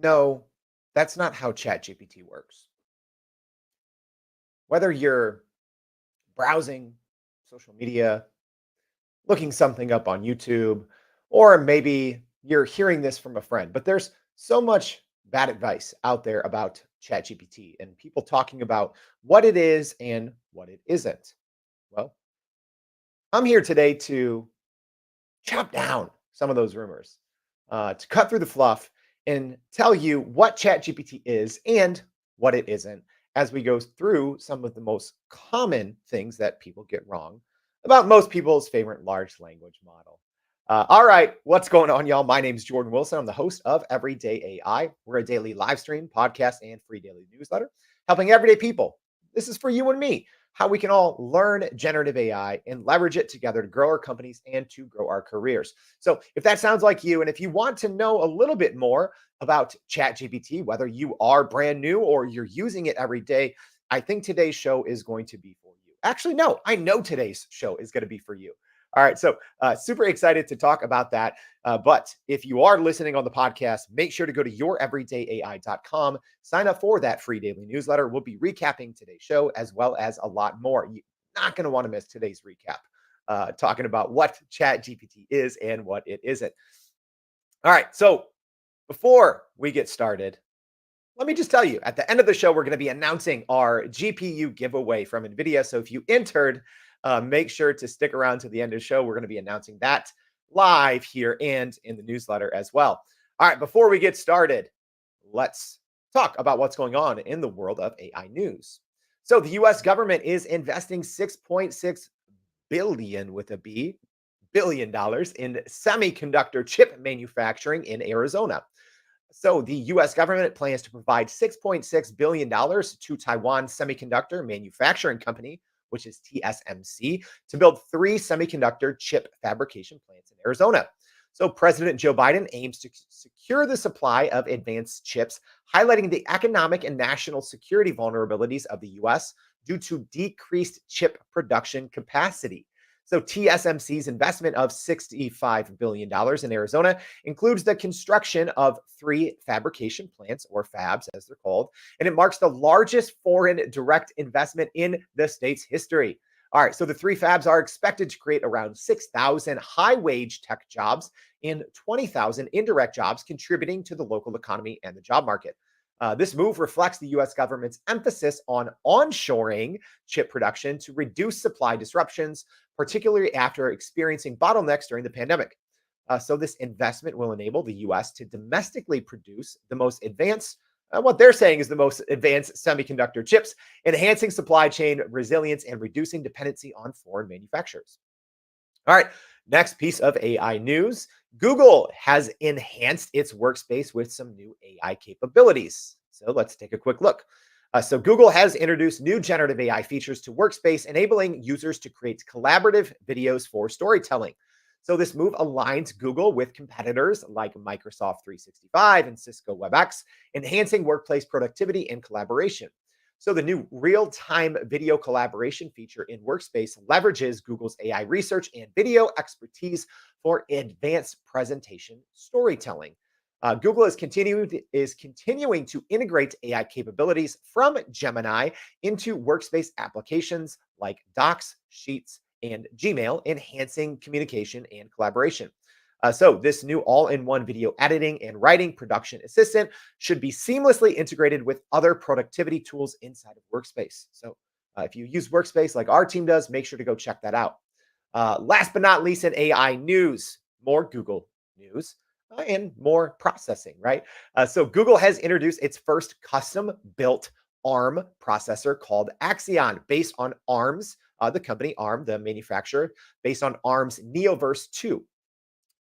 No, that's not how ChatGPT works. Whether you're browsing social media, looking something up on YouTube, or maybe you're hearing this from a friend, but there's so much bad advice out there about ChatGPT and people talking about what it is and what it isn't. Well, I'm here today to chop down some of those rumors, to cut through the fluff and tell you what ChatGPT is and what it isn't as we go through some of the most common things that people get wrong about most people's favorite large language model. All right, what's going on, y'all? My name is Jordan Wilson. I'm the host of Everyday AI. We're a daily live stream, podcast, and free daily newsletter helping everyday people. This is for you and me, how we can all learn generative AI and leverage it together to grow our companies and to grow our careers. So, if that sounds like you, and if you want to know a little bit more about ChatGPT, whether you are brand new or you're using it every day, I think today's show is going to be for you. Actually, no, I know today's show is going to be for you. All right, so super excited to talk about that. But if you are listening on the podcast, make sure to go to youreverydayai.com, sign up for that free daily newsletter. We'll be recapping today's show as well as a lot more. You're not going to want to miss today's recap, talking about what ChatGPT is and what it isn't. All right, so before we get started, let me just tell you, at the end of the show, we're going to be announcing our GPU giveaway from NVIDIA. So if you entered, make sure to stick around to the end of the show. We're going to be announcing that live here and in the newsletter as well. All right, before we get started, let's talk about what's going on in the world of AI news. So the US government is investing 6.6 billion with a B, billion dollars in semiconductor chip manufacturing in Arizona. So the US government plans to provide $6.6 billion to Taiwan Semiconductor Manufacturing Company, which is TSMC, to build 3 semiconductor chip fabrication plants in Arizona. So President Joe Biden aims to secure the supply of advanced chips, highlighting the economic and national security vulnerabilities of the US due to decreased chip production capacity. So TSMC's investment of $65 billion in Arizona includes the construction of 3 fabrication plants, or fabs as they're called, and it marks the largest foreign direct investment in the state's history. All right, so the 3 fabs are expected to create around 6,000 high-wage tech jobs and 20,000 indirect jobs, contributing to the local economy and the job market. This move reflects the US government's emphasis on onshoring chip production to reduce supply disruptions, particularly after experiencing bottlenecks during the pandemic. So, this investment will enable the US to domestically produce the most advanced, what they're saying is the most advanced semiconductor chips, enhancing supply chain resilience and reducing dependency on foreign manufacturers. All right, next piece of AI news. Google has enhanced its workspace with some new AI capabilities. So let's take a quick look. So Google has introduced new generative AI features to Workspace, enabling users to create collaborative videos for storytelling. So this move aligns Google with competitors like Microsoft 365 and Cisco WebEx, enhancing workplace productivity and collaboration. So the new real-time video collaboration feature in Workspace leverages Google's AI research and video expertise for advanced presentation storytelling. Google is continuing to integrate AI capabilities from Gemini into Workspace applications like Docs, Sheets, and Gmail, enhancing communication and collaboration. So this new all-in-one video editing and writing production assistant should be seamlessly integrated with other productivity tools inside of Workspace. So if you use Workspace like our team does, make sure to go check that out. Last but not least, in AI news, more Google news and more processing, right? So Google has introduced its first custom-built ARM processor called Axion, based on ARM's, the company ARM, the manufacturer, based on ARM's Neoverse 2.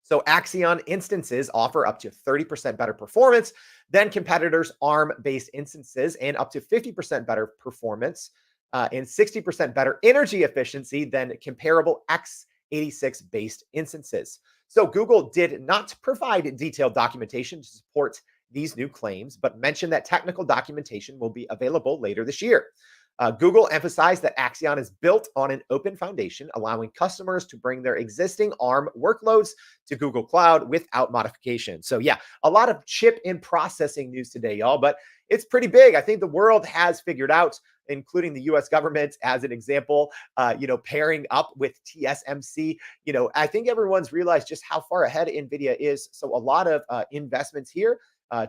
So Axion instances offer up to 30% better performance than competitors' ARM-based instances, and up to 50% better performance and 60% better energy efficiency than comparable x86-based instances. So Google did not provide detailed documentation to support these new claims, but mentioned that technical documentation will be available later this year. Google emphasized that Axion is built on an open foundation, allowing customers to bring their existing ARM workloads to Google Cloud without modification. So, yeah, a lot of chip and processing news today, y'all, but it's pretty big. I think the world has figured out, including the US government as an example, pairing up with TSMC. I think everyone's realized just how far ahead NVIDIA is. So, a lot of investments here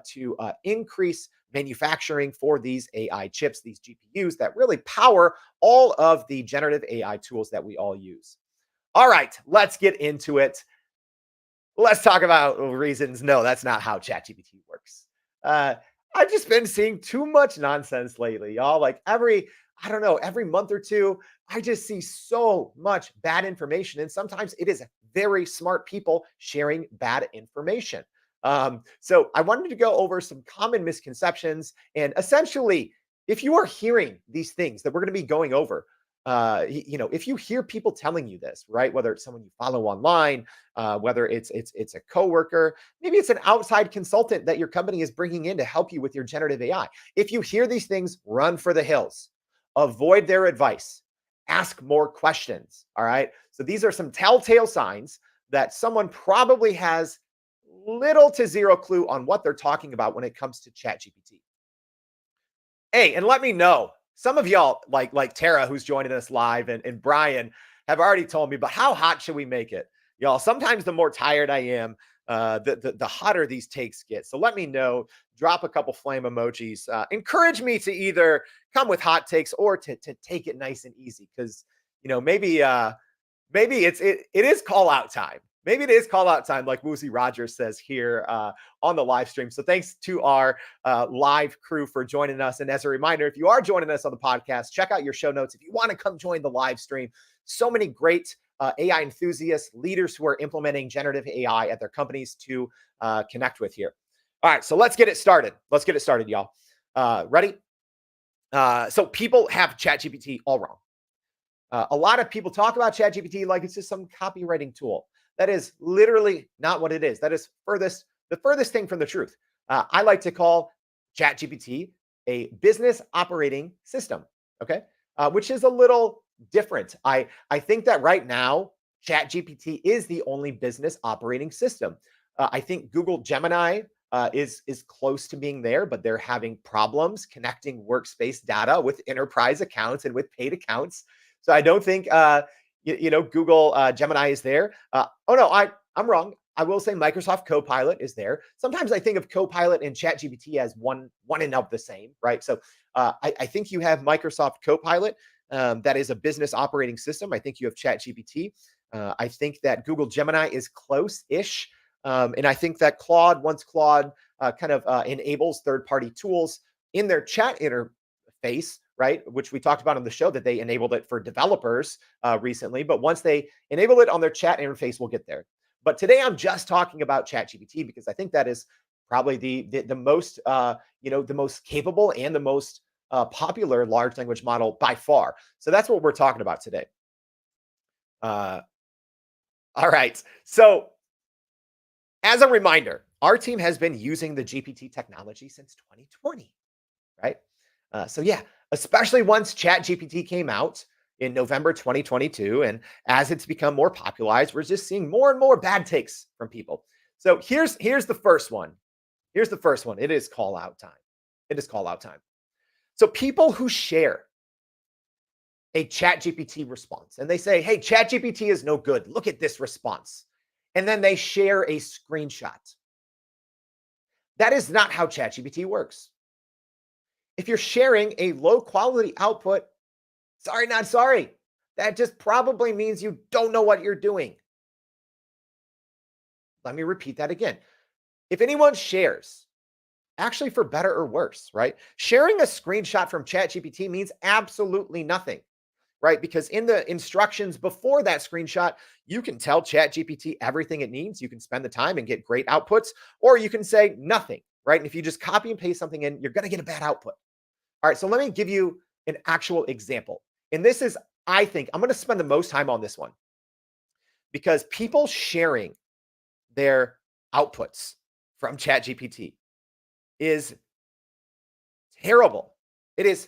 to increase manufacturing for these AI chips, these GPUs that really power all of the generative AI tools that we all use. All right, let's get into it. Let's talk about reasons. No, that's not how ChatGPT works. Uh, I've just been seeing too much nonsense lately, y'all. Like I don't know, every month or two, I just see so much bad information. And sometimes it is very smart people sharing bad information. So I wanted to go over some common misconceptions. And essentially, if you are hearing these things that we're going to be going over, if you hear people telling you this, right, whether it's someone you follow online, whether it's a coworker, maybe it's an outside consultant that your company is bringing in to help you with your generative AI. If you hear these things, run for the hills, avoid their advice, ask more questions. All right. So these are some telltale signs that someone probably has little to zero clue on what they're talking about when it comes to ChatGPT. Hey, and let me know. Some of y'all, like Tara, who's joining us live, and Brian, have already told me, but how hot should we make it? Y'all, sometimes the more tired I am, the hotter these takes get. So let me know. Drop a couple flame emojis. Encourage me to either come with hot takes or to take it nice and easy. Because maybe it is call out time. Maybe it is call out time, like Woozy Rogers says here on the live stream. So thanks to our live crew for joining us. And as a reminder, if you are joining us on the podcast, check out your show notes. If you want to come join the live stream, so many great AI enthusiasts, leaders who are implementing generative AI at their companies to connect with here. All right, so let's get it started. Let's get it started, y'all. Ready? So people have ChatGPT all wrong. A lot of people talk about ChatGPT like it's just some copywriting tool. That is literally not what it is. That is the furthest thing from the truth. I like to call ChatGPT a business operating system. Okay, which is a little different. I think that right now ChatGPT is the only business operating system. I think Google Gemini is close to being there, but they're having problems connecting workspace data with enterprise accounts and with paid accounts. So I don't think Google Gemini is there. Oh no, I'm wrong. I will say Microsoft Copilot is there. Sometimes I think of Copilot and ChatGPT as one and of the same, right? So I think you have Microsoft Copilot. That is a business operating system. I think you have ChatGPT. I think that Google Gemini is close-ish. And I think that once Claude kind of enables third-party tools in their chat interface, right, which we talked about on the show, that they enabled it for developers recently. But once they enable it on their chat interface, we'll get there. But today I'm just talking about ChatGPT because I think that is probably the most the most capable and the most popular large language model by far. So that's what we're talking about today. All right. So as a reminder, our team has been using the GPT technology since 2020, right? So yeah, especially once ChatGPT came out in November 2022, and as it's become more popularized, we're just seeing more and more bad takes from people. So here's the first one. Here's the first one. It is call out time. It is call out time. So people who share a ChatGPT response and they say, "Hey, ChatGPT is no good. Look at this response," and then they share a screenshot. That is not how ChatGPT works. If you're sharing a low quality output, sorry, not sorry. That just probably means you don't know what you're doing. Let me repeat that again. If anyone shares, actually for better or worse, right? Sharing a screenshot from ChatGPT means absolutely nothing, right? Because in the instructions before that screenshot, you can tell ChatGPT everything it needs. You can spend the time and get great outputs, or you can say nothing, right? And if you just copy and paste something in, you're going to get a bad output. All right, so let me give you an actual example. And this is, I think, I'm going to spend the most time on this one because people sharing their outputs from ChatGPT is terrible. It is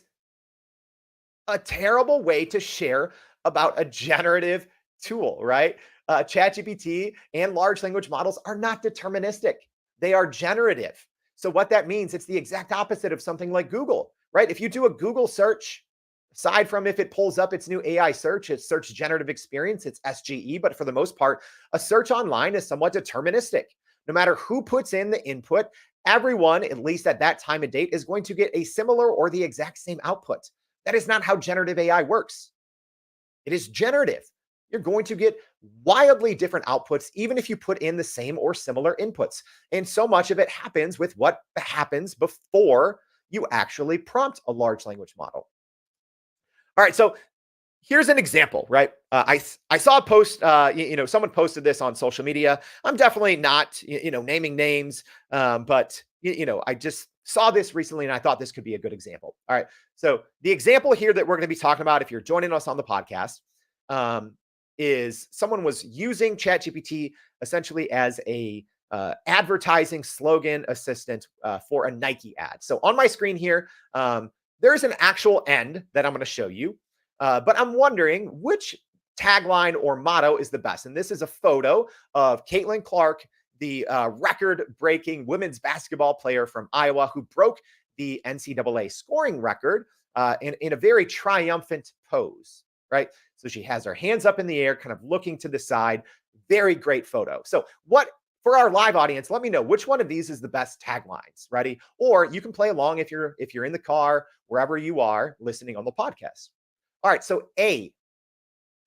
a terrible way to share about a generative tool, right? ChatGPT and large language models are not deterministic, they are generative. So, what that means, it's the exact opposite of something like Google, right? If you do a Google search, aside from if it pulls up its new AI search, its search generative experience, it's SGE, but for the most part, a search online is somewhat deterministic. No matter who puts in the input, everyone, at least at that time and date, is going to get a similar or the exact same output. That is not how generative AI works. It is generative. You're going to get wildly different outputs, even if you put in the same or similar inputs. And so much of it happens with what happens before you actually prompt a large language model. All right, so here's an example, right? I saw a post, someone posted this on social media. I'm definitely not, naming names, but I just saw this recently and I thought this could be a good example. All right, so the example here that we're going to be talking about, if you're joining us on the podcast, um, is someone was using ChatGPT essentially as a advertising slogan assistant for a Nike ad. So on my screen here, there's an actual end that I'm going to show you. But I'm wondering which tagline or motto is the best. And this is a photo of Caitlin Clark, the record-breaking women's basketball player from Iowa who broke the NCAA scoring record in a very triumphant pose, right? So she has her hands up in the air, kind of looking to the side. Very great photo. So for our live audience, let me know which one of these is the best taglines. Ready? Or you can play along if you're in the car, wherever you are listening on the podcast. All right, so A,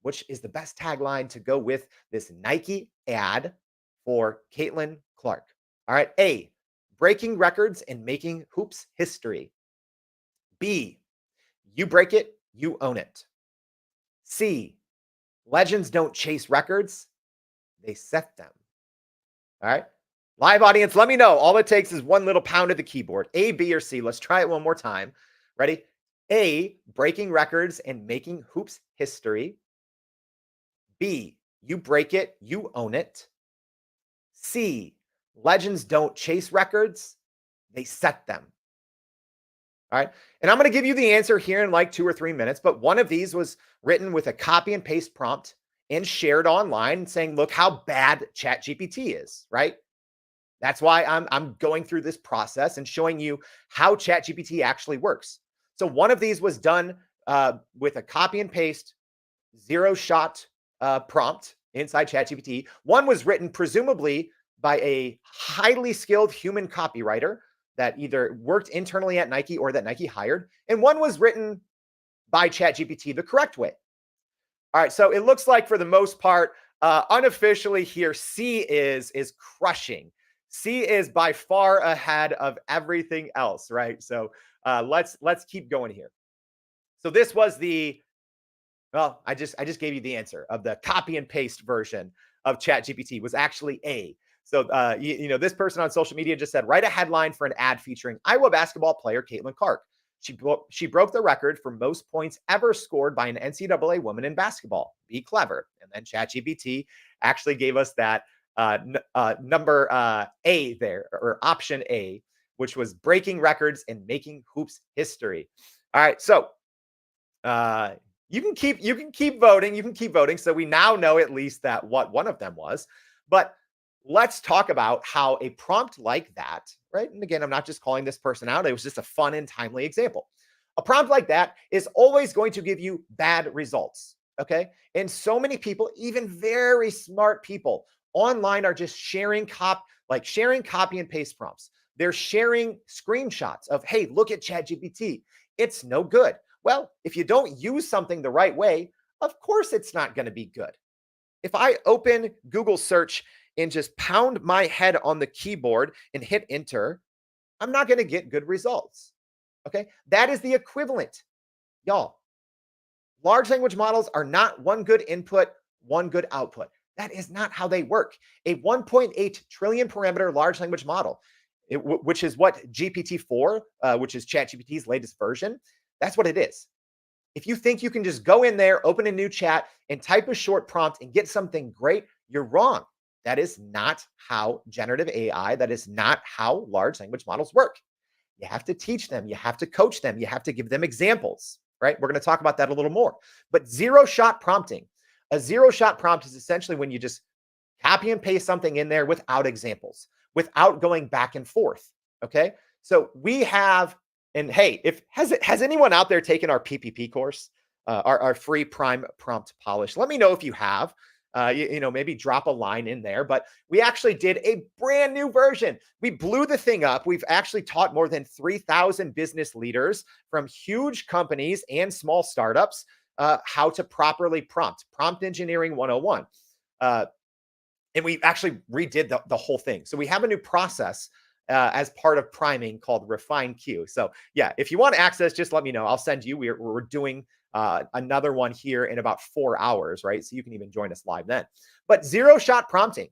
which is the best tagline to go with this Nike ad for Caitlin Clark? All right, A, breaking records and making hoops history. B, you break it, you own it. C, legends don't chase records, they set them. All right, live audience, let me know. All it takes is one little pound of the keyboard. A, B, or C. Let's try it one more time. Ready? A, breaking records and making hoops history. B, you break it, you own it. C, legends don't chase records, they set them. All right. And I'm going to give you the answer here in like 2 or 3 minutes, but one of these was written with a copy and paste prompt and shared online saying, look how bad ChatGPT is, right? That's why I'm going through this process and showing you how ChatGPT actually works. So one of these was done with a copy and paste, zero shot prompt inside ChatGPT. One was written presumably by a highly skilled human copywriter that either worked internally at Nike or that Nike hired. And one was written by ChatGPT the correct way. All right, so it looks like for the most part, unofficially here, C is crushing. C is by far ahead of everything else, right? So let's keep going here. So this was I just gave you the answer of the copy and paste version of ChatGPT was actually A. So this person on social media just said, write a headline for an ad featuring Iowa basketball player Caitlin Clark. She broke the record for most points ever scored by an NCAA woman in basketball. Be clever. And then ChatGPT actually gave us that number A there, or option A, which was breaking records and making hoops history. All right, so you can keep voting. You can keep voting. So we now know at least that what one of them was. But let's talk about how a prompt like that, right? And again, I'm not just calling this person out. It was just a fun and timely example. A prompt like that is always going to give you bad results. Okay. And so many people, even very smart people online, are just sharing copy and paste prompts. They're sharing screenshots of, hey, look at ChatGPT. It's no good. Well, if you don't use something the right way, of course it's not going to be good. If I open Google search and just pound my head on the keyboard and hit enter, I'm not going to get good results. Okay. That is the equivalent. Y'all, large language models are not one good input, one good output. That is not how they work. A 1.8 trillion parameter large language model, which is what GPT-4, which is ChatGPT's latest version, that's what it is. If you think you can just go in there, open a new chat, and type a short prompt and get something great, you're wrong. That is not how generative AI, that is not how large language models work. You have to teach them. You have to coach them. You have to give them examples. right? We're going to talk about that a little more. But zero shot prompting, a zero shot prompt is essentially when you just copy and paste something in there without examples, without going back and forth. Okay. So we have, and hey, if has anyone out there taken our PPP course, our free prime prompt polish? Let me know if you have. Maybe drop a line in there. But we actually did a brand new version. We blew the thing up. We've actually taught more than 3,000 business leaders from huge companies and small startups how to properly prompt engineering 101. And we actually redid the whole thing. So we have a new process as part of priming called Refine Q. So yeah, if you want access, just let me know. I'll send you. We're doing another one here in about 4 hours, right? So you can even join us live then. But zero shot prompting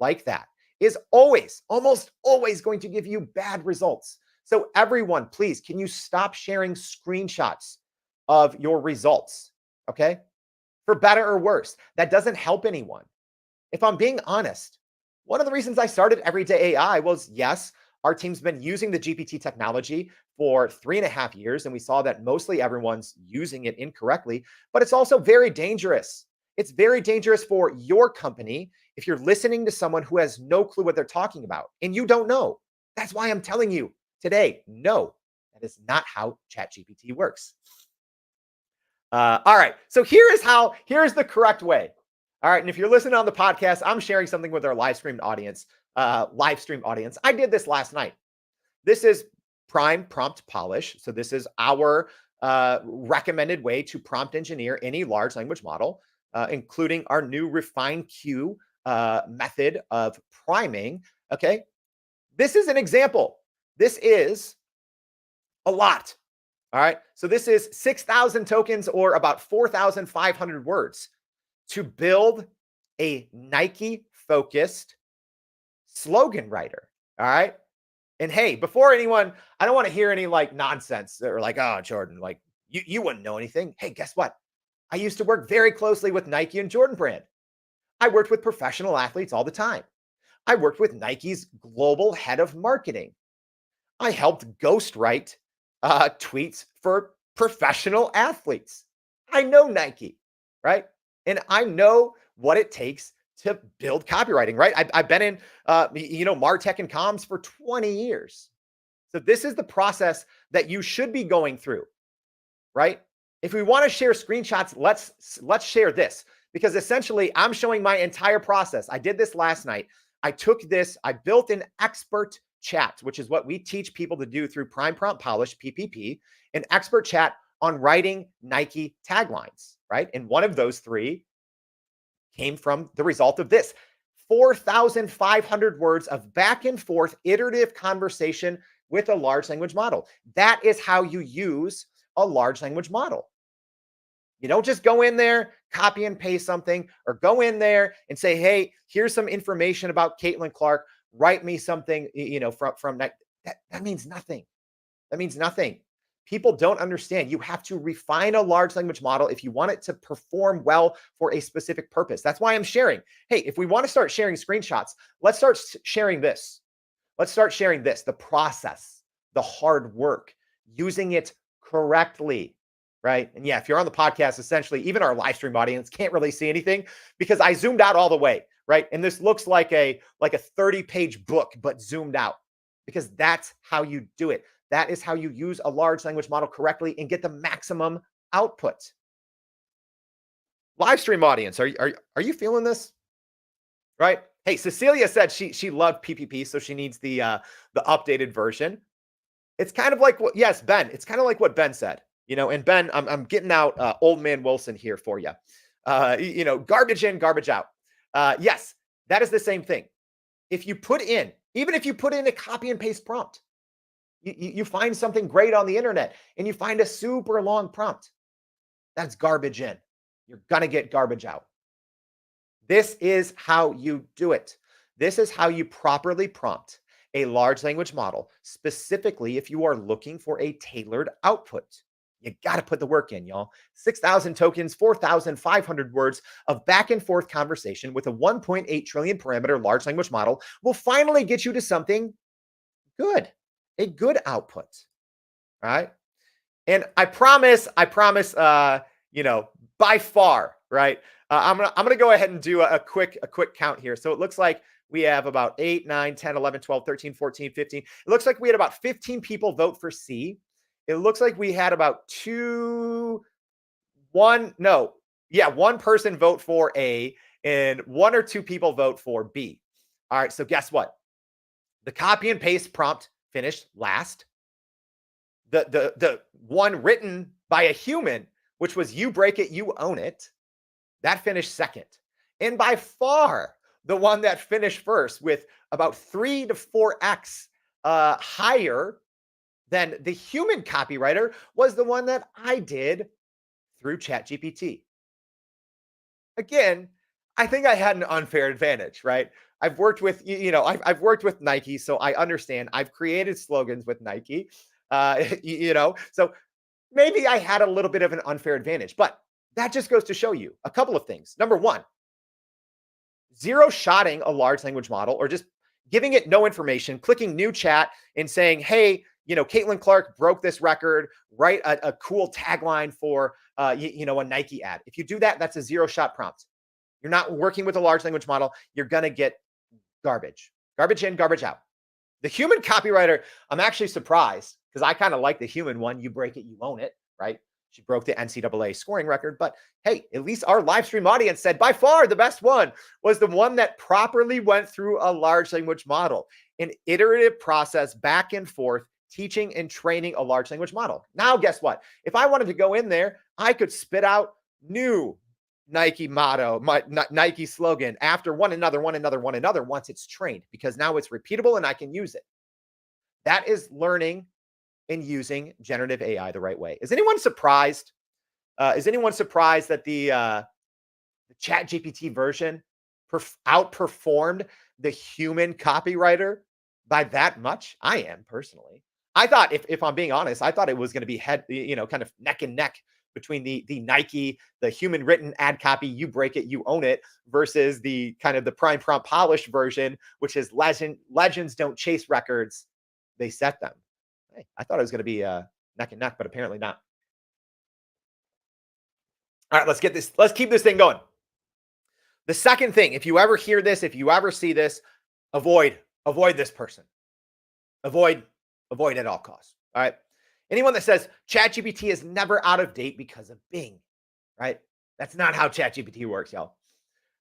like that is almost always going to give you bad results. So everyone, please, can you stop sharing screenshots of your results? Okay. For better or worse, that doesn't help anyone. If I'm being honest, one of the reasons I started Everyday AI was, yes, our team's been using the GPT technology for 3.5 years, and we saw that mostly everyone's using it incorrectly, but it's also very dangerous. It's very dangerous for your company if you're listening to someone who has no clue what they're talking about and you don't know. That's why I'm telling you today, no, that is not how ChatGPT works. All right, so here's the correct way. All right. And if you're listening on the podcast, I'm sharing something with our live stream audience. I did this last night. This is Prime Prompt Polish. So this is our recommended way to prompt engineer any large language model, including our new Refine Q method of priming. Okay. This is an example. This is a lot. All right. So this is 6,000 tokens or about 4,500 words to build a Nike focused slogan writer. All right. And hey, before anyone, I don't want to hear any like nonsense or like, oh, Jordan, like you wouldn't know anything. Hey, guess what? I used to work very closely with Nike and Jordan Brand. I worked with professional athletes all the time. I worked with Nike's global head of marketing. I helped ghostwrite tweets for professional athletes. I know Nike, right? And I know what it takes to build copywriting, right? I've been in, MarTech and comms for 20 years. So this is the process that you should be going through, right? If we want to share screenshots, let's share this because essentially I'm showing my entire process. I did this last night. I took this, I built an expert chat, which is what we teach people to do through Prime Prompt Polish, PPP, an expert chat on writing Nike taglines, right? And one of those three came from the result of this 4,500 words of back and forth iterative conversation with a large language model. That is how you use a large language model. You don't just go in there, copy and paste something, or go in there and say, hey, here's some information about Caitlin Clark. Write me something, from that. That means nothing. That means nothing. People don't understand. You have to refine a large language model if you want it to perform well for a specific purpose. That's why I'm sharing. Hey, if we want to start sharing screenshots, let's start sharing this. Let's start sharing this, the process, the hard work, using it correctly, right? And yeah, if you're on the podcast, essentially, even our live stream audience can't really see anything because I zoomed out all the way, right? And this looks like a 30-page book, but zoomed out because that's how you do it. That is how you use a large language model correctly and get the maximum output. Live stream audience, are you feeling this? Right? Hey, Cecilia said she loved PPP, so she needs the updated version. It's kind of like what, yes, Ben. It's kind of like what Ben said. And Ben, I'm getting out old man Wilson here for you. Garbage in, garbage out. Yes, that is the same thing. Even if you put in a copy and paste prompt, you find something great on the internet and you find a super long prompt. That's garbage in. You're going to get garbage out. This is how you do it. This is how you properly prompt a large language model, specifically if you are looking for a tailored output. You got to put the work in, y'all. 6,000 tokens, 4,500 words of back and forth conversation with a 1.8 trillion parameter large language model will finally get you to something good. A good output, right? And I promise, by far, right? I'm gonna go ahead and do a quick count here. So it looks like we have about 8, 9, 10, 11, 12, 13, 14, 15. It looks like we had about 15 people vote for C. It looks like we had about one person vote for A and one or two people vote for B. All right, so guess what? The copy and paste prompt finished last. The one written by a human, which was "you break it, you own it," that finished second. And by far, the one that finished first with about 3 to 4x higher than the human copywriter was the one that I did through ChatGPT. Again, I think I had an unfair advantage, right? I've worked with I've worked with Nike, so I understand. I've created slogans with Nike, so maybe I had a little bit of an unfair advantage. But that just goes to show you a couple of things. Number one, zero shotting a large language model or just giving it no information, clicking new chat and saying, hey, Caitlin Clark broke this record, write a cool tagline for, a Nike ad. If you do that, that's a zero shot prompt. You're not working with a large language model. You're going to get garbage, garbage in, garbage out. The human copywriter, I'm actually surprised because I kind of like the human one. You break it, you own it, right? She broke the NCAA scoring record. But hey, at least our live stream audience said by far the best one was the one that properly went through a large language model, an iterative process back and forth, teaching and training a large language model. Now, guess what? If I wanted to go in there, I could spit out new Nike motto, my Nike slogan after one another once it's trained, because now it's repeatable and I can use it. That is learning and using generative AI the right way. Is anyone surprised? That the Chat GPT version outperformed the human copywriter by that much? I am personally. I thought, if I'm being honest, I thought it was going to be kind of neck and neck between the Nike, the human written ad copy, you break it, you own it, versus the kind of the prime prompt polished version, which is legends don't chase records, they set them. Hey, I thought it was going to be neck and neck, but apparently not. All right, let's keep this thing going. The second thing, if you ever hear this, if you ever see this, avoid this person. Avoid at all costs. All right. Anyone that says ChatGPT is never out of date because of Bing, right? That's not how ChatGPT works, y'all.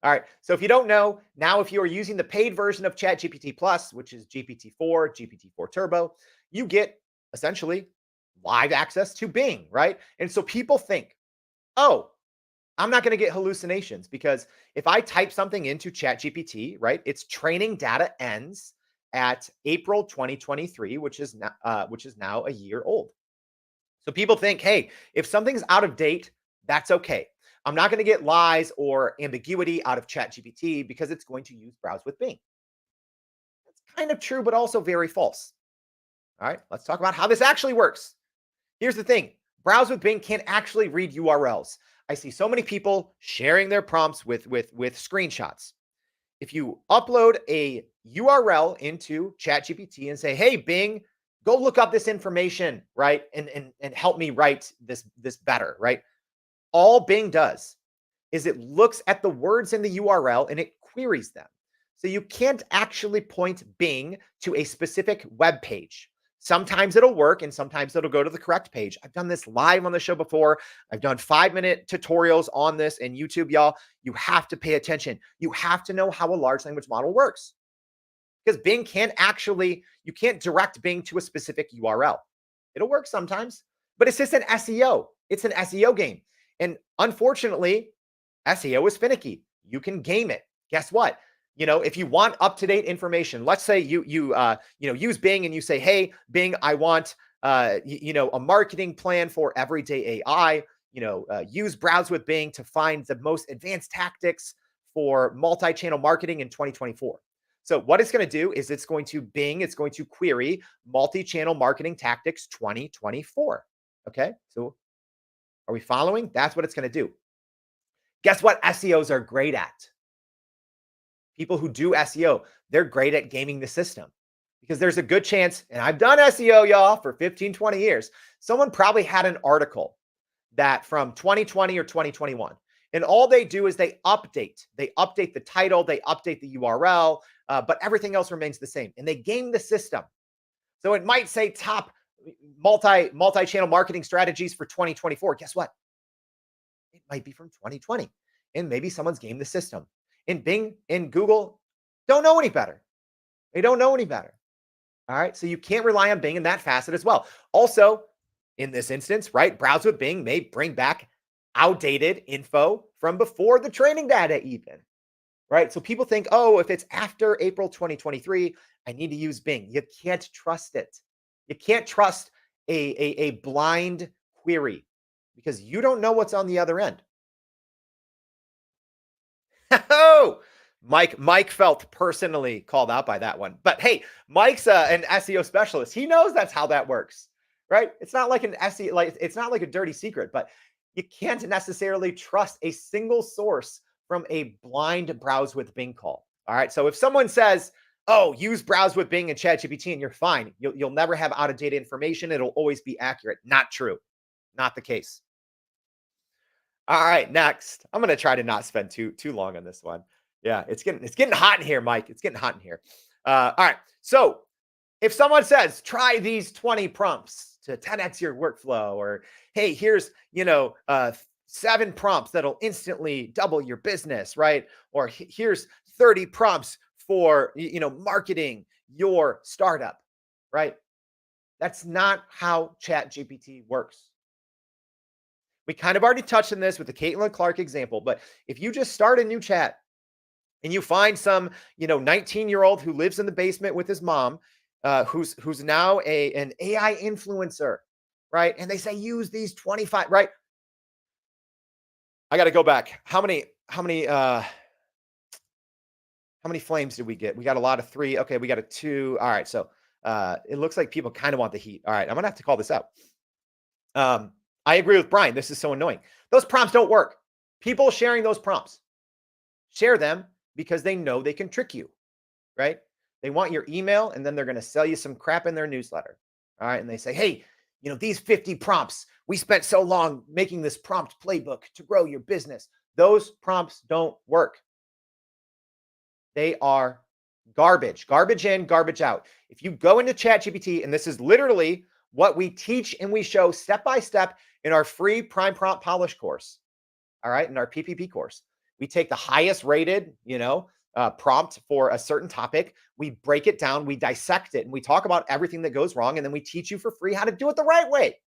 All right. So if you don't know, now if you are using the paid version of ChatGPT Plus, which is GPT-4, GPT-4 Turbo, you get essentially live access to Bing, right? And so people think, oh, I'm not going to get hallucinations because if I type something into ChatGPT, right, its training data ends at April 2023, which is now a year old. So people think, hey, if something's out of date, that's okay. I'm not going to get lies or ambiguity out of ChatGPT because it's going to use Browse with Bing. That's kind of true, but also very false. All right, let's talk about how this actually works. Here's the thing. Browse with Bing can't actually read URLs. I see so many people sharing their prompts with screenshots. If you upload a URL into ChatGPT and say, hey, Bing, go look up this information, right? And help me write this better, right? All Bing does is it looks at the words in the URL and it queries them. So you can't actually point Bing to a specific web page. Sometimes it'll work and sometimes it'll go to the correct page. I've done this live on the show before. I've done 5-minute tutorials on this in YouTube, y'all. You have to pay attention. You have to know how a large language model works because Bing you can't direct Bing to a specific URL. It'll work sometimes, but it's just an SEO. It's an SEO game. And unfortunately, SEO is finicky. You can game it. Guess what? If you want up-to-date information, let's say you use Bing and you say, hey, Bing, I want, a marketing plan for everyday AI, use Browse with Bing to find the most advanced tactics for multi-channel marketing in 2024. So what it's going to do is it's going to query multi-channel marketing tactics 2024. Okay. So are we following? That's what it's going to do. Guess what SEOs are great at? People who do SEO, they're great at gaming the system. Because there's a good chance, and I've done SEO, y'all, for 15, 20 years. Someone probably had an article that from 2020 or 2021. And all they do is they update. They update the title, they update the URL, but everything else remains the same. And they game the system. So it might say top multi-channel marketing strategies for 2024. Guess what? It might be from 2020. And maybe someone's gamed the system. And Bing and Google don't know any better. They don't know any better. All right. So you can't rely on Bing in that facet as well. Also, in this instance, right, Browse with Bing may bring back outdated info from before the training data, even. Right. So people think, oh, if it's after April 2023, I need to use Bing. You can't trust it. You can't trust a blind query because you don't know what's on the other end. Oh, Mike felt personally called out by that one. But hey, Mike's an SEO specialist. He knows that's how that works, right? It's not like an SEO, like it's not like a dirty secret, but you can't necessarily trust a single source from a blind browse with Bing call. All right. So if someone says, oh, use browse with Bing and ChatGPT and you're fine, you'll never have out of date information. It'll always be accurate. Not true. Not the case. All right, next. I'm gonna try to not spend too long on this one. Yeah, it's getting hot in here, Mike. It's getting hot in here. All right. So if someone says try these 20 prompts to 10x your workflow, or hey, here's 7 prompts that'll instantly double your business, right? Or here's 30 prompts for marketing your startup, right? That's not how ChatGPT works. We kind of already touched on this with the Caitlin Clark example, but if you just start a new chat and you find some 19-year-old who lives in the basement with his mom, who's now an AI influencer, right? And they say use these 25, right? I got to go back. How many flames did we get? We got a lot of 3. Okay, we got a 2. All right, so it looks like people kind of want the heat. All right, I'm gonna have to call this out. I agree with Brian. This is so annoying. Those prompts don't work. People sharing those prompts, share them because they know they can trick you, right? They want your email and then they're going to sell you some crap in their newsletter. All right. And they say, hey, these 50 prompts, we spent so long making this prompt playbook to grow your business. Those prompts don't work. They are garbage, garbage in, garbage out. If you go into ChatGPT, and this is literally what we teach and we show step by step in our free Prime Prompt Polish course. All right. In our PPP course, we take the highest rated, prompt for a certain topic. We break it down, we dissect it, and we talk about everything that goes wrong. And then we teach you for free how to do it the right way.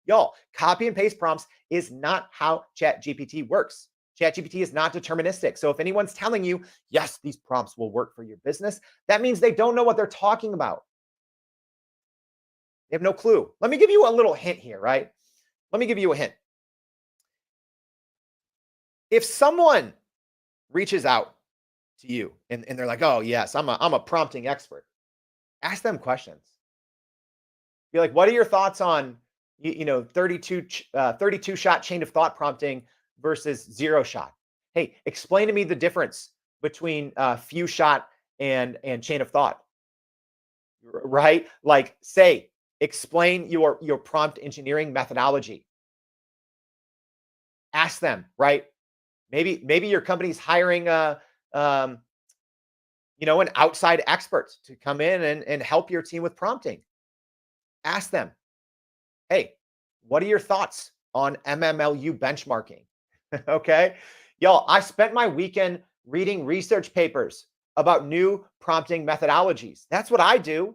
Y'all, copy and paste prompts is not how ChatGPT works. ChatGPT is not deterministic. So if anyone's telling you, yes, these prompts will work for your business, that means they don't know what they're talking about. They have no clue. Let me give you a little hint here, right? Let me give you a hint. If someone reaches out to you and they're like, oh, yes, I'm a prompting expert, ask them questions. Be like, what are your thoughts on 32 shot chain of thought prompting versus 0 shot? Hey, explain to me the difference between few shot and chain of thought, right? Like, say, explain your prompt engineering methodology. Ask them, right? Maybe your company's hiring an outside expert to come in and help your team with prompting. Ask them, hey, what are your thoughts on MMLU benchmarking? Okay. Y'all, I spent my weekend reading research papers about new prompting methodologies. That's what I do.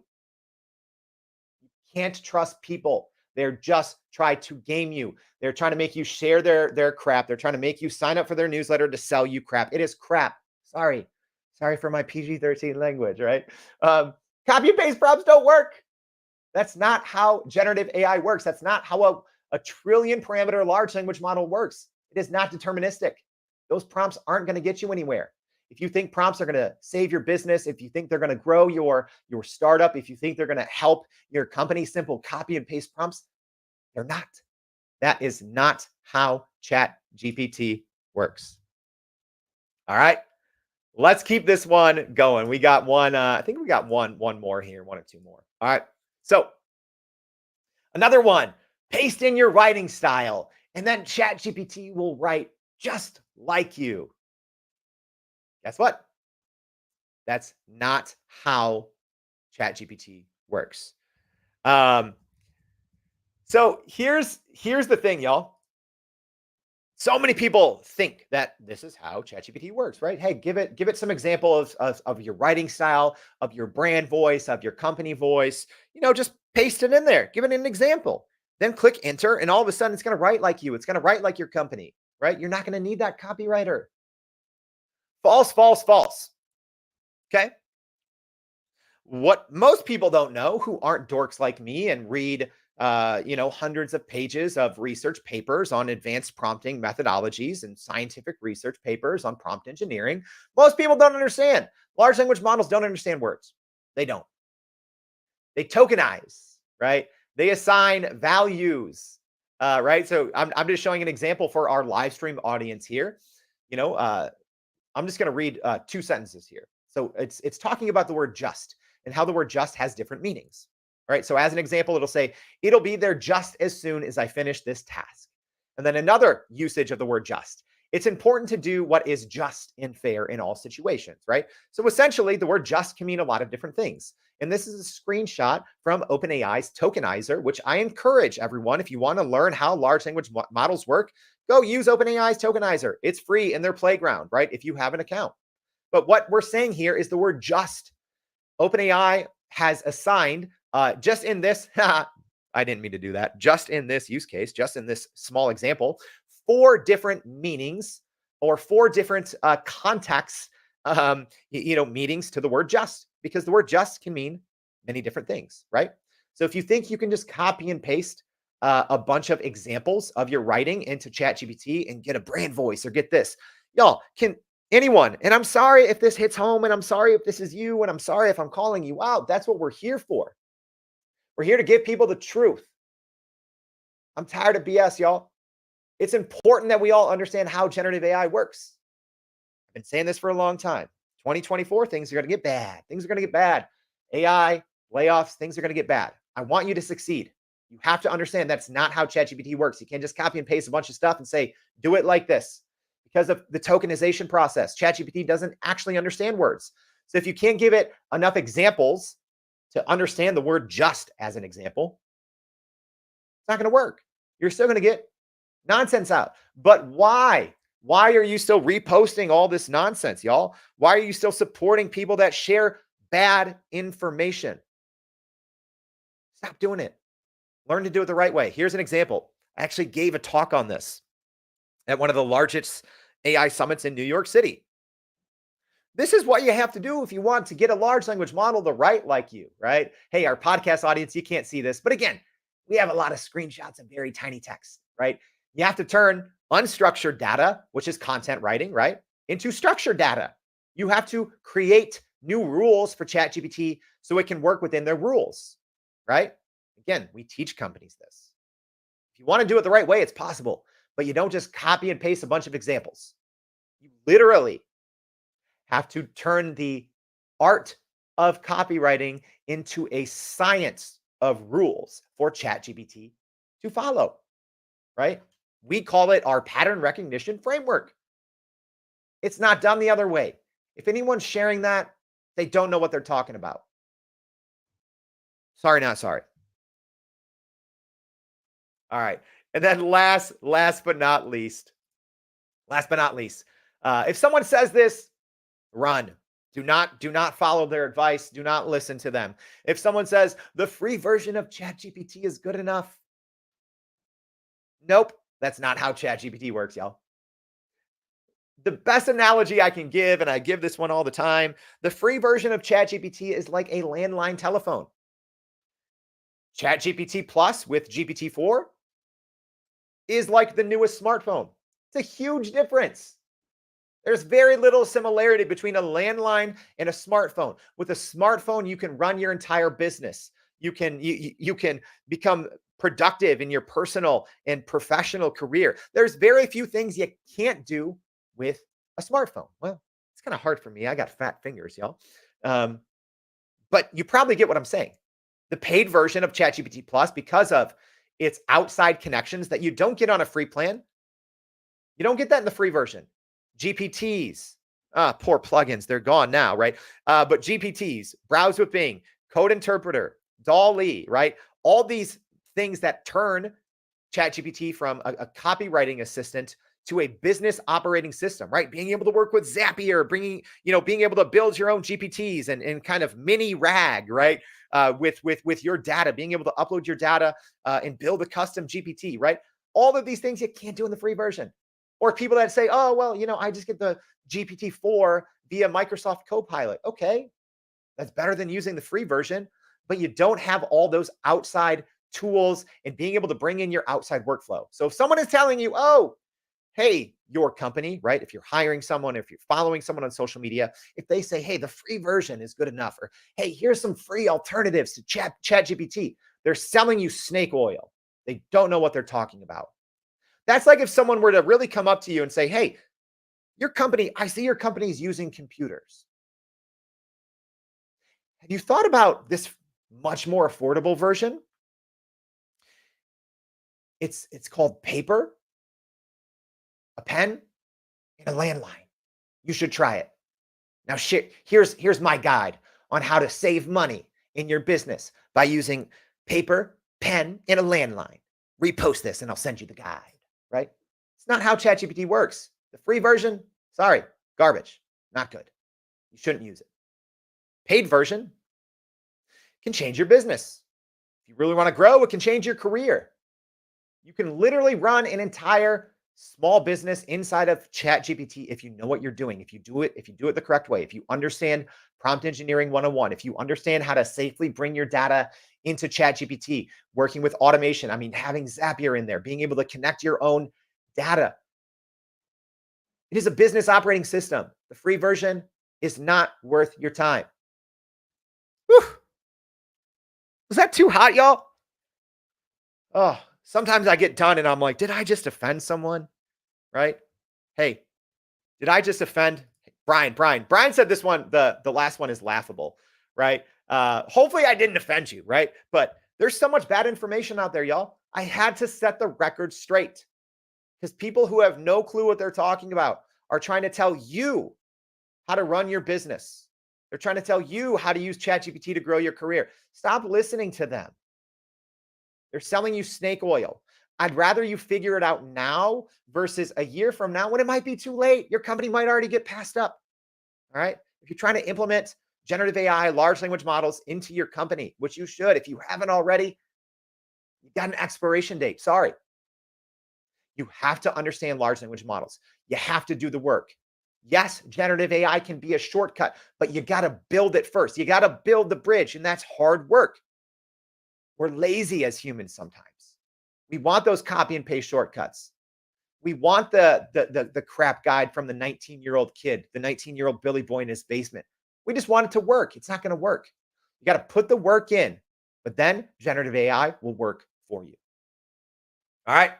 You can't trust people. They're just trying to game you. They're trying to make you share their crap. They're trying to make you sign up for their newsletter to sell you crap. It is crap. Sorry for my PG-13 language, right? Copy and paste prompts don't work. That's not how generative AI works. That's not how a trillion parameter large language model works. It is not deterministic. Those prompts aren't going to get you anywhere. If you think prompts are going to save your business, if you think they're going to grow your startup, if you think they're going to help your company, simple copy and paste prompts, they're not. That is not how ChatGPT works. All right. Let's keep this one going. We got one. I think we got one more here, one or two more. All right. So another one. Paste in your writing style, and then ChatGPT will write just like you. Guess what? That's not how ChatGPT works. Um, so here's the thing, y'all. So many people think that this is how ChatGPT works, right? Hey, give it some example of your writing style, of your brand voice, of your company voice. Just paste it in there. Give it an example. Then click enter, and all of a sudden it's going to write like you. It's going to write like your company, right? You're not going to need that copywriter. False, false, false. Okay. What most people don't know who aren't dorks like me and read hundreds of pages of research papers on advanced prompting methodologies and scientific research papers on prompt engineering. Most people don't understand. Large language models don't understand words. They don't. They tokenize, right? They assign values, right? So I'm just showing an example for our live stream audience here. You know, I'm just going to read two sentences here. So it's talking about the word just and how the word just has different meanings. All right. So as an example, it'll say, it'll be there just as soon as I finish this task. And then another usage of the word just. It's important to do what is just and fair in all situations, right? So essentially, the word just can mean a lot of different things. And this is a screenshot from OpenAI's tokenizer, which I encourage everyone, if you want to learn how large language models work, go use OpenAI's tokenizer. It's free in their playground, right? If you have an account. But what we're saying here is the word just. OpenAI has assigned just in this, I didn't mean to do that, just in this use case, just in this small example, 4 different meanings or 4 different contexts, meanings to the word just, because the word just can mean many different things, right? So if you think you can just copy and paste a bunch of examples of your writing into ChatGPT and get a brand voice or get this, y'all can anyone. And I'm sorry if this hits home, and I'm sorry if this is you, and I'm sorry if I'm calling you out. That's what we're here for. We're here to give people the truth. I'm tired of BS, y'all. It's important that we all understand how generative AI works. I've been saying this for a long time. 2024, things are going to get bad. Things are going to get bad. AI, layoffs, things are going to get bad. I want you to succeed. You have to understand that's not how ChatGPT works. You can't just copy and paste a bunch of stuff and say, do it like this. Because of the tokenization process, ChatGPT doesn't actually understand words. So if you can't give it enough examples to understand the word just as an example, it's not going to work. You're still going to get nonsense out. But why? Why are you still reposting all this nonsense, y'all? Why are you still supporting people that share bad information? Stop doing it. Learn to do it the right way. Here's an example. I actually gave a talk on this at one of the largest AI summits in New York City. This is what you have to do if you want to get a large language model to write like you, right? Hey, our podcast audience, you can't see this, but again, we have a lot of screenshots and very tiny text, right? You have to turn unstructured data, which is content writing, right, into structured data. You have to create new rules for ChatGPT so it can work within their rules, right? Again, we teach companies this. If you want to do it the right way, it's possible, but you don't just copy and paste a bunch of examples. You literally have to turn the art of copywriting into a science of rules for ChatGPT to follow, right? We call it our pattern recognition framework. It's not done the other way. If anyone's sharing that, they don't know what they're talking about. Sorry, not sorry. All right. And then last but not least, if someone says this, run. Do not follow their advice. Do not listen to them. If someone says the free version of ChatGPT is good enough, nope, that's not how ChatGPT works, y'all. The best analogy I can give, and I give this one all the time, the free version of ChatGPT is like a landline telephone. ChatGPT Plus with GPT-4 is like the newest smartphone. It's a huge difference. There's very little similarity between a landline and a smartphone. With a smartphone, you can run your entire business. You can become productive in your personal and professional career. There's very few things you can't do with a smartphone. Well, it's kind of hard for me. I got fat fingers, y'all. Um, but you probably get what I'm saying. The paid version of ChatGPT Plus, because of its outside connections that you don't get on a free plan, you don't get that in the free version. GPTs, poor plugins, they're gone now, right? But GPTs, Browse with Bing, Code Interpreter, DALL-E, right? All these things that turn ChatGPT from a copywriting assistant to a business operating system, right? Being able to work with Zapier, being able to build your own GPTs and kind of mini RAG, right? With your data, being able to upload your data and build a custom GPT, right? All of these things you can't do in the free version. Or people that say, oh, well, I just get the GPT-4 via Microsoft Copilot. Okay, that's better than using the free version, but you don't have all those outside tools and being able to bring in your outside workflow. So if someone is telling you, oh, hey, your company, right? If you're hiring someone, if you're following someone on social media, if they say, hey, the free version is good enough, or hey, here's some free alternatives to ChatGPT, they're selling you snake oil. They don't know what they're talking about. That's like if someone were to really come up to you and say, hey, your company, I see your company is using computers. Have you thought about this much more affordable version? It's called paper, a pen, and a landline. You should try it. Now, here's my guide on how to save money in your business by using paper, pen, and a landline. Repost this and I'll send you the guide, right? It's not how ChatGPT works. The free version, sorry, garbage, not good. You shouldn't use it. Paid version can change your business. If you really want to grow, it can change your career. You can literally run an entire small business inside of ChatGPT if you know what you're doing, if you do it the correct way, if you understand prompt engineering 101, if you understand how to safely bring your data into ChatGPT, working with automation, I mean, having Zapier in there, being able to connect your own data. It is a business operating system. The free version is not worth your time. Whew. Was that too hot, y'all? Oh, sometimes I get done and I'm like, did I just offend someone? Right? Hey, did I just offend Brian said this one, the last one is laughable, right? Hopefully I didn't offend you, right? But there's so much bad information out there, y'all. I had to set the record straight because people who have no clue what they're talking about are trying to tell you how to run your business. They're trying to tell you how to use ChatGPT to grow your career. Stop listening to them. They're selling you snake oil. I'd rather you figure it out now versus a year from now when it might be too late. Your company might already get passed up. All right. If you're trying to implement generative AI, large language models into your company, which you should, if you haven't already, you got an expiration date. Sorry. You have to understand large language models. You have to do the work. Yes, generative AI can be a shortcut, but you got to build it first. You got to build the bridge, and that's hard work. We're lazy as humans sometimes. We want those copy and paste shortcuts. We want the crap guide from the 19-year-old kid, the 19-year-old Billy boy in his basement. We just want it to work. It's not going to work. You got to put the work in, but then generative AI will work for you. All right.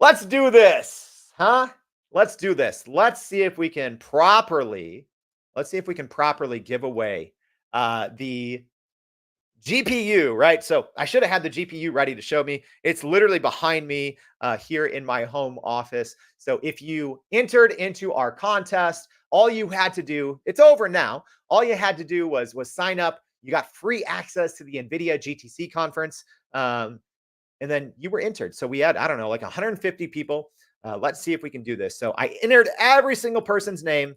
Let's do this, huh? Let's do this. Let's see if we can properly give away the GPU, right? So I should have had the GPU ready to show me. It's literally behind me here in my home office. So if you entered into our contest, all you had to do, it's over now. All you had to do was sign up. You got free access to the NVIDIA GTC conference. And then you were entered. So we had, I don't know, like 150 people. Let's see if we can do this. So I entered every single person's name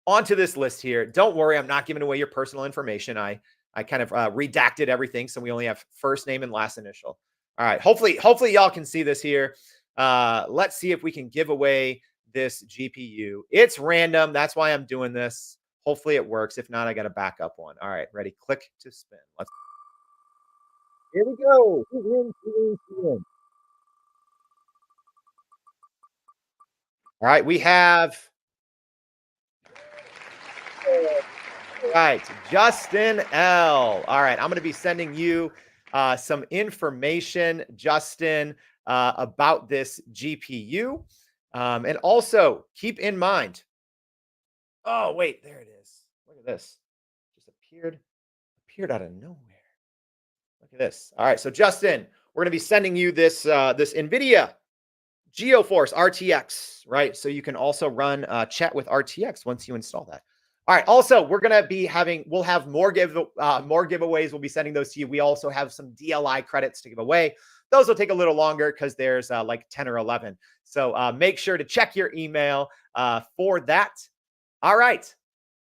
onto this list here. Don't worry, I'm not giving away your personal information. I kind of redacted everything, so we only have first name and last initial. All right, hopefully y'all can see this here. Let's see if we can give away this GPU. It's random. That's why I'm doing this. Hopefully it works. If not, I got a backup one. All right, ready? Click to spin. Here we go. Who wins? Who wins? Who wins? All right, we have right, Justin L. All right, I'm going to be sending you some information, Justin, about this GPU. And also keep in mind, Oh, wait, there it is. Look at this. Just appeared out of nowhere. Look at this. All right, so Justin, we're going to be sending you this NVIDIA GeoForce RTX, right? So you can also run chat with RTX once you install that. All right. Also, we'll have more giveaways. We'll be sending those to you. We also have some DLI credits to give away. Those will take a little longer because there's like 10 or 11. So make sure to check your email for that. All right.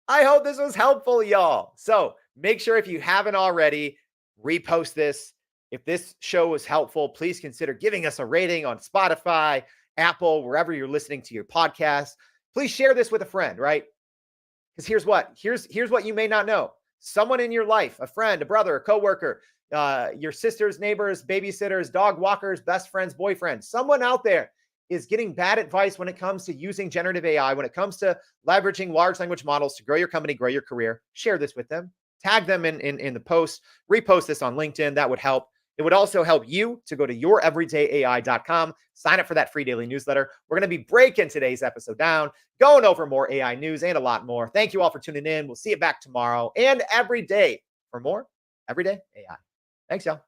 I hope this was helpful, y'all. So make sure if you haven't already, repost this. If this show was helpful, please consider giving us a rating on Spotify, Apple, wherever you're listening to your podcast. Please share this with a friend, right? Because here's what you may not know. Someone in your life, a friend, a brother, a coworker, your sisters, neighbors, babysitters, dog walkers, best friends, boyfriends, someone out there is getting bad advice when it comes to using generative AI, when it comes to leveraging large language models to grow your company, grow your career. Share this with them. Tag them in the post. Repost this on LinkedIn. That would help. It would also help you to go to youreverydayai.com, sign up for that free daily newsletter. We're going to be breaking today's episode down, going over more AI news and a lot more. Thank you all for tuning in. We'll see you back tomorrow and every day for more Everyday AI. Thanks, y'all.